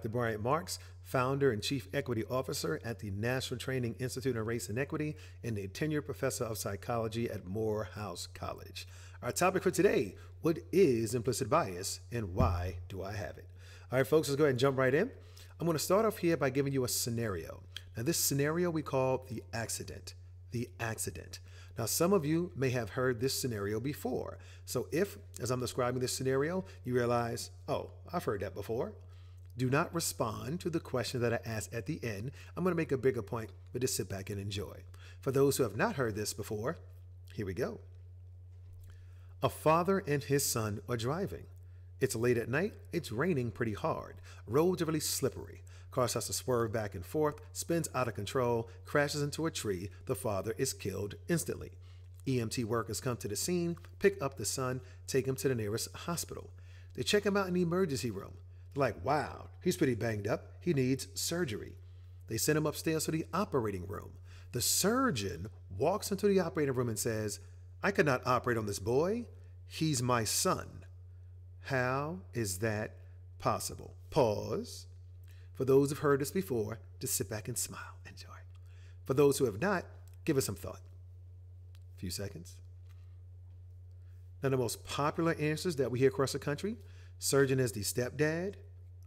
Dr. Bryant Marks, founder and chief equity officer at the National Training Institute on Race and Equity and a tenured professor of psychology at Morehouse College. Our topic for today, what is implicit bias and why do I have it? All right, folks, let's go ahead and jump right in. I'm going to start off here by giving you a scenario. Now, this scenario we call the accident. The accident. Now, some of you may have heard this scenario before. So if, as I'm describing this scenario, you realize, oh, I've heard that before, do not respond to the question that I asked at the end. I'm going to make a bigger point, but just sit back and enjoy. For those who have not heard this before, here we go. A father and his son are driving. It's late at night. It's raining pretty hard. Roads are really slippery. Car starts to swerve back and forth, spins out of control, crashes into a tree. The father is killed instantly. EMT workers come to the scene, pick up the son, take him to the nearest hospital. They check him out in the emergency room. They're like, wow, he's pretty banged up. He needs surgery. They send him upstairs to the operating room. The surgeon walks into the operating room and says, I cannot operate on this boy. He's my son. How is that possible? Pause. For those who've heard this before, just sit back and smile. Enjoy. For those who have not, give it some thought. A few seconds. Now, the most popular answers that we hear across the country, surgeon is the stepdad,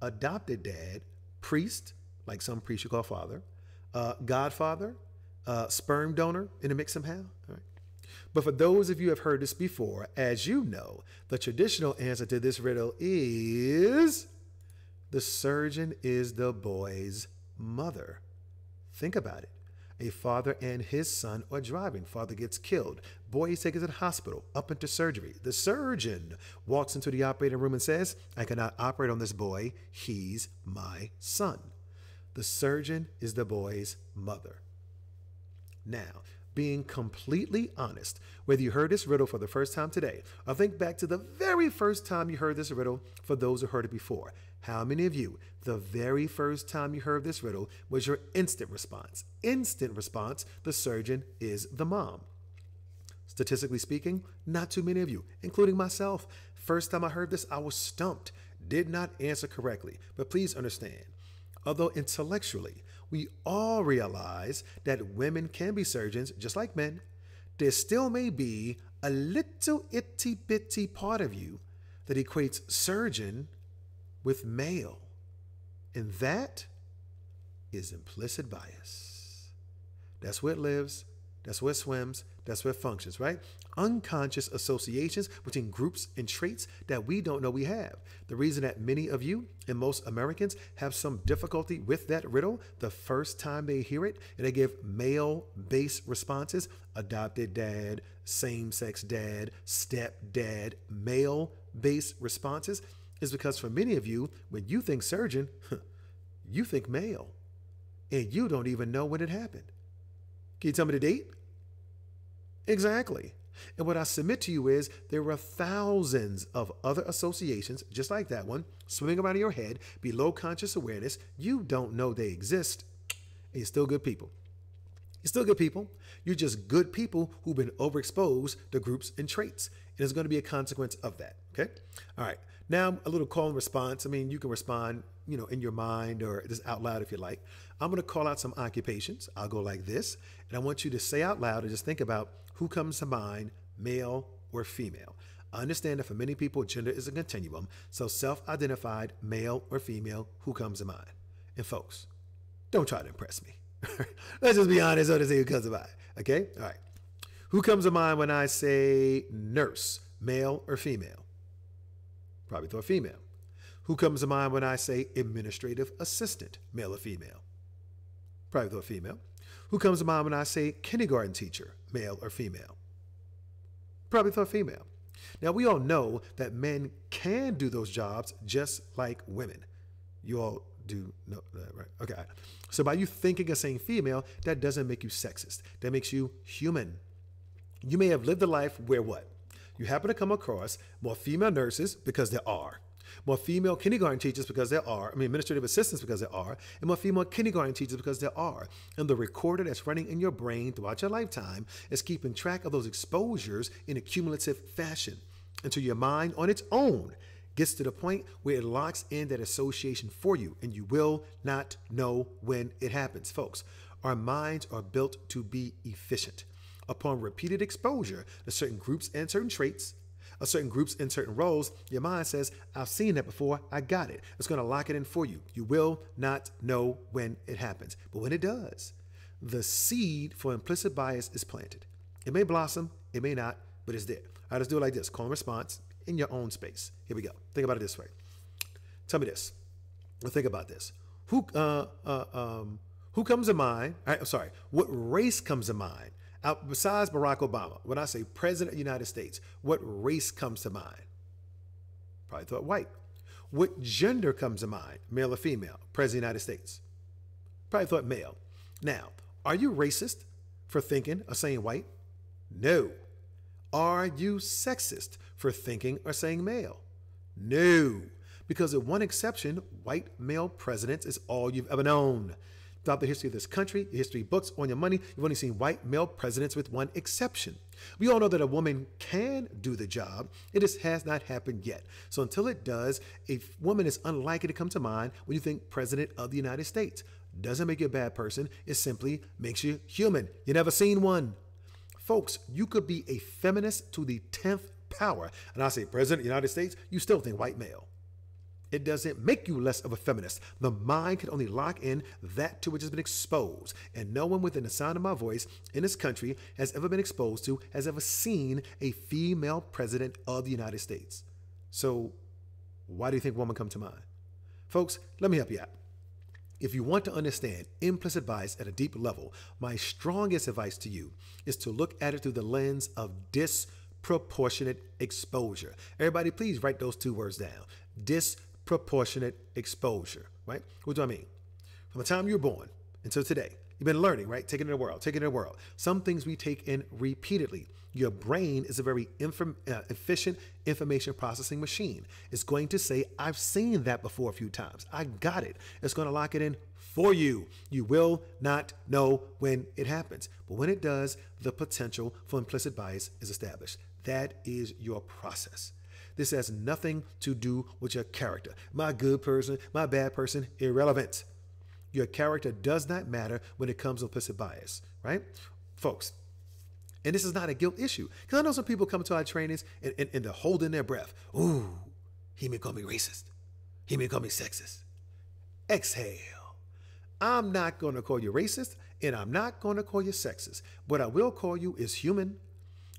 adopted dad, priest, like some priests you call father, godfather, sperm donor in the mix somehow. All right. But for those of you who have heard this before, as you know, the traditional answer to this riddle is the surgeon is the boy's mother. Think about it. A father and his son are driving. Father gets killed. Boy is taken to the hospital, up into surgery. The surgeon walks into the operating room and says, I cannot operate on this boy. He's my son. The surgeon is the boy's mother. Now, being completely honest, whether you heard this riddle for the first time today, or think back to the very first time you heard this riddle for those who heard it before, how many of you, the very first time you heard this riddle was your instant response? Instant response, the surgeon is the mom. Statistically speaking, not too many of you, including myself. First time I heard this, I was stumped, did not answer correctly. But please understand, although intellectually, we all realize that women can be surgeons just like men, there still may be a little itty bitty part of you that equates surgeon with male. And that is implicit bias. That's where it lives. That's where it swims. That's where it functions, right? Unconscious associations between groups and traits that we don't know we have. The reason that many of you and most Americans have some difficulty with that riddle the first time they hear it and they give male-based responses, adopted dad, same-sex dad, stepdad, male-based responses, is because for many of you, when you think surgeon, you think male, and you don't even know when it happened. Can you tell me the date? Exactly. And what I submit to you is there are thousands of other associations, just like that one, swimming around in your head below conscious awareness. You don't know they exist, and you're still good people. You're still good people. You're just good people who've been overexposed to groups and traits. And there's going to be a consequence of that. Okay? All right. Now, a little call and response. I mean, you can respond, in your mind or just out loud if you like. I'm going to call out some occupations. I'll go like this. And I want you to say out loud and just think about who comes to mind, male or female. I understand that for many people, gender is a continuum. So self-identified, male or female, who comes to mind? And folks, don't try to impress me. Let's just be honest and say who comes to mind. Okay? All right. Who comes to mind when I say nurse, male or female? Probably thought female. Who comes to mind when I say administrative assistant, male or female? Probably thought female. Who comes to mind when I say kindergarten teacher, male or female? Probably thought female. Now, we all know that men can do those jobs just like women. You all do know that, right? Okay. So by you thinking of saying female, that doesn't make you sexist. That makes you human. You may have lived a life where what? You happen to come across more female nurses because there are. More female kindergarten teachers because there are. Administrative assistants because there are. And more female kindergarten teachers because there are. And the recorder that's running in your brain throughout your lifetime is keeping track of those exposures in a cumulative fashion until your mind on its own gets to the point where it locks in that association for you, and you will not know when it happens. Folks, our minds are built to be efficient. Upon repeated exposure to certain groups and certain traits, certain groups and certain roles, your mind says, I've seen that before, I got it. It's going to lock it in for you. You will not know when it happens. But when it does, the seed for implicit bias is planted. It may blossom, it may not, but it's there. All right, let's do it like this. Call and response in your own space. Here we go. Think about it this way. Tell me this. Well, think about this. Who comes to mind? What race comes to mind? Besides Barack Obama, when I say President of the United States, what race comes to mind? Probably thought white. What gender comes to mind? Male or female? President of the United States. Probably thought male. Now, are you racist for thinking or saying white? No. Are you sexist for thinking or saying male? No. Because of one exception, white male presidents is all you've ever known. Throughout the history of this country, the history books on your money, you've only seen white male presidents with one exception. We all know that a woman can do the job. It just has not happened yet. So until it does, a woman is unlikely to come to mind when you think President of the United States. Doesn't make you a bad person. It simply makes you human. You never seen one. Folks, you could be a feminist to the 10th power. And I say President of the United States, you still think white male. It doesn't make you less of a feminist. The mind can only lock in that to which has been exposed. And no one within the sound of my voice in this country has ever been exposed to, has ever seen a female president of the United States. So why do you think women come to mind? Folks, let me help you out. If you want to understand implicit bias at a deep level, my strongest advice to you is to look at it through the lens of disproportionate exposure. Everybody, please write those two words down. Disproportionate exposure, right? What do I mean? From the time you were born until today, you've been learning, right? Taking in the world. Some things we take in repeatedly. Your brain is a very efficient information processing machine. It's going to say, I've seen that before a few times. I got it. It's going to lock it in for you. You will not know when it happens. But when it does, the potential for implicit bias is established. That is your process. This has nothing to do with your character. My good person, my bad person, irrelevant. Your character does not matter when it comes to implicit bias, right? Folks, and this is not a guilt issue. Because I know some people come to our trainings and they're holding their breath. Ooh, he may call me racist. He may call me sexist. Exhale. I'm not going to call you racist, and I'm not going to call you sexist. What I will call you is human.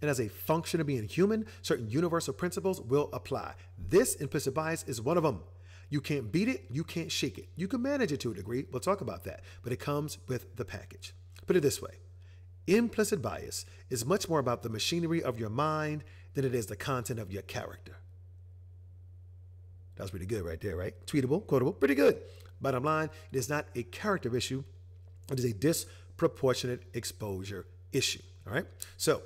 And as a function of being human, certain universal principles will apply. This implicit bias is one of them. You can't beat it. You can't shake it. You can manage it to a degree. We'll talk about that. But it comes with the package. Put it this way. Implicit bias is much more about the machinery of your mind than it is the content of your character. That was pretty good right there, right? Tweetable, quotable, pretty good. Bottom line, it is not a character issue. It is a disproportionate exposure issue, all right? So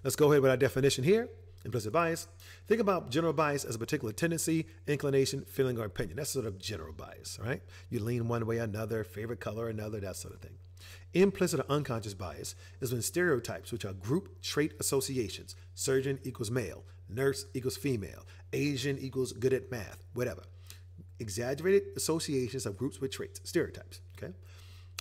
let's go ahead with our definition here. Implicit bias. Think about general bias as a particular tendency, inclination, feeling, or opinion. That's sort of general bias, all right? You lean one way or another, favorite color or another, that sort of thing. Implicit or unconscious bias is when stereotypes, which are group trait associations, surgeon equals male, nurse equals female, Asian equals good at math, whatever. Exaggerated associations of groups with traits, stereotypes, okay?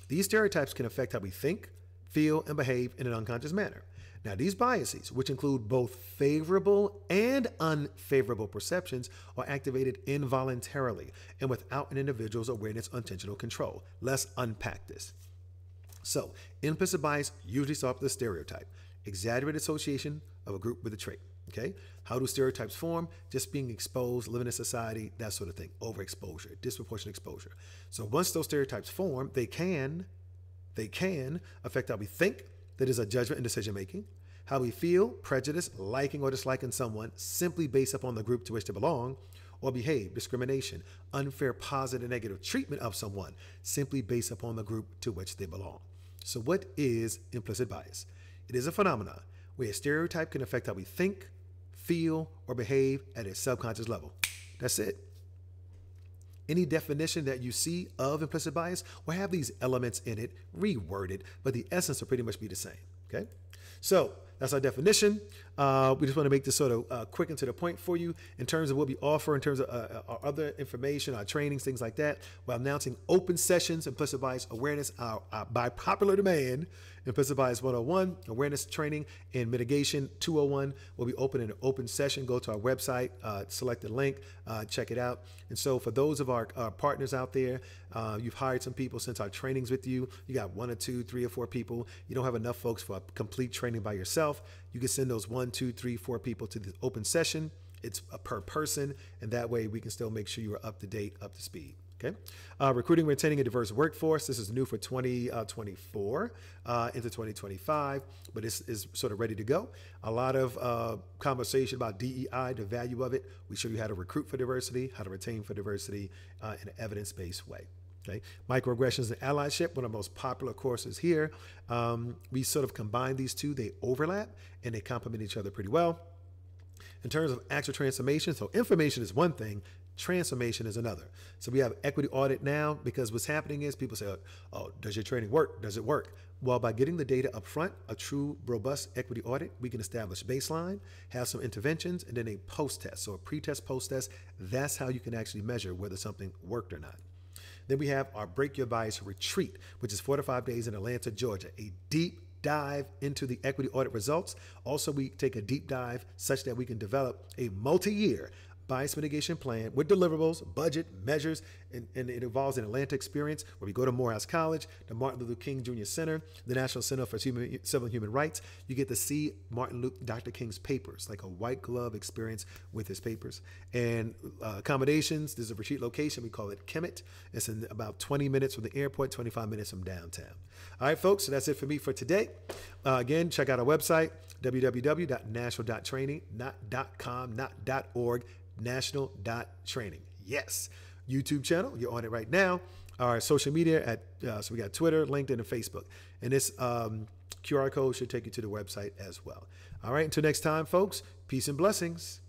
These stereotypes can affect how we think, feel, and behave in an unconscious manner. Now, these biases, which include both favorable and unfavorable perceptions, are activated involuntarily and without an individual's awareness or intentional control. Let's unpack this. So, implicit bias usually starts with a stereotype, exaggerated association of a group with a trait. Okay? How do stereotypes form? Just being exposed, living in society, that sort of thing. Overexposure, disproportionate exposure. So once those stereotypes form, they can affect how we think, that is a judgment and decision making, how we feel, prejudice, liking or disliking someone simply based upon the group to which they belong, or behave, discrimination, unfair positive and negative treatment of someone simply based upon the group to which they belong. So what is implicit bias? It is a phenomenon where a stereotype can affect how we think, feel, or behave at a subconscious level. That's it. Any definition that you see of implicit bias will have these elements in it, reworded, but the essence will pretty much be the same, okay? So that's our definition. We just want to make this sort of quick and to the point for you in terms of what we offer, in terms of our other information, our trainings, things like that. We're announcing open sessions, implicit bias awareness, by popular demand. Implicit Bias 101, awareness training and mitigation 201 will be open in an open session. Go to our website, select the link, check it out. And so for those of our partners out there, you've hired some people since our trainings with you. You got 1 or 2, 3 or 4 people. You don't have enough folks for a complete training by yourself. You can send those 1, 2, 3, 4 people to the open session. It's per person, and that way we can still make sure you are up to date, up to speed. Okay. Recruiting, retaining a diverse workforce. This is new for 2024 into 2025, but it's is sort of ready to go. A lot of conversation about DEI, the value of it. We show you how to recruit for diversity, how to retain for diversity in an evidence-based way. Okay. Microaggressions and allyship, one of the most popular courses here. We sort of combine these two. They overlap and they complement each other pretty well. In terms of actual transformation, so information is one thing, transformation is another. So we have equity audit now, because what's happening is people say, oh, does your training work? Does it work? Well, by getting the data up front, a true, robust equity audit, we can establish baseline, have some interventions, and then a post-test. So a pre-test, post-test, that's how you can actually measure whether something worked or not. Then we have our Break Your Bias Retreat, which is 4 to 5 days in Atlanta, Georgia, a deep dive into the equity audit results. Also, we take a deep dive such that we can develop a multi-year bias mitigation plan with deliverables, budget, measures, and it involves an Atlanta experience where we go to Morehouse College, the Martin Luther King Jr. Center, the National Center for Civil and Human Rights. You get to see Dr. King's papers, like a white glove experience with his papers. And accommodations, there's a retreat location, we call it Kemet. It's in about 20 minutes from the airport, 25 minutes from downtown. All right, folks, so that's it for me for today. Again, check out our website, www.national.training, not .com, not .org, national.training. Yes. YouTube channel, you're on it right now. Our social media at so we got Twitter, LinkedIn, and Facebook. And this QR code should take you to the website as well. All right, until next time, folks, peace and blessings.